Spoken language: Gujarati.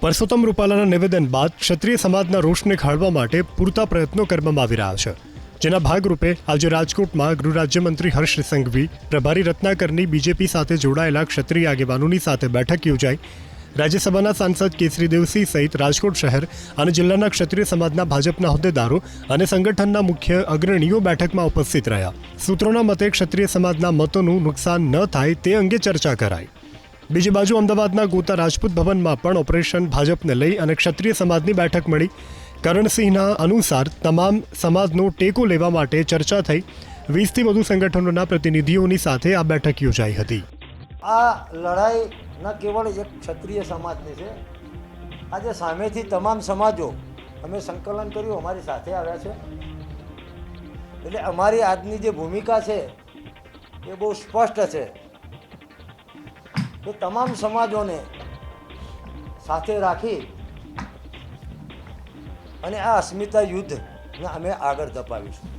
પરસોત્તમ રૂપાલાના નિવેદન બાદ ક્ષત્રિય સમાજના રોષને ખાળવા માટે પૂરતા પ્રયત્નો કરવામાં આવી રહ્યા છે, જેના ભાગરૂપે આજે રાજકોટમાં ગૃહ રાજ્યમંત્રી હર્ષ સંઘવી, પ્રભારી રત્નાકરની બીજેપી સાથે જોડાયેલા ક્ષત્રિય આગેવાનોની સાથે બેઠક યોજાઈ. રાજ્યસભાના સાંસદ કેસરીદેવસિંહ સહિત રાજકોટ શહેર અને જિલ્લાના ક્ષત્રિય સમાજના ભાજપના હોદ્દેદારો અને સંગઠનના મુખ્ય અગ્રણીઓ બેઠકમાં ઉપસ્થિત રહ્યા. સૂત્રોના મતે ક્ષત્રિય સમાજના મતોનું નુકસાન ન થાય તે અંગે ચર્ચા કરાઈ. બીજી બાજુ અમદાવાદના ગોતા રાજપૂત ભવનમાં પણ ઓપરેશન ભાજપને લઈ અને ક્ષત્રિય સમાજની બેઠક મળી. કરણસિંહના અનુસાર તમામ સમાજનો ટેકો લેવા માટે ચર્ચા થઈ. 20થી વધુ સંગઠનોના પ્રતિનિધિઓની સાથે આ બેઠક યોજાઈ હતી. આ લડાઈ ન કેવળ એક ક્ષત્રિય સમાજની છે, આજે સામેથી તમામ સમાજો અમે સંકલન કર્યું, અમારી સાથે આવ્યા છે. એટલે અમારી આજની જે ભૂમિકા છે એ બહુ સ્પષ્ટ છે કે તમામ સમાજોને સાથે રાખી અને આ અસ્મિતા યુદ્ધને અમે આગળ ધપાવીશું.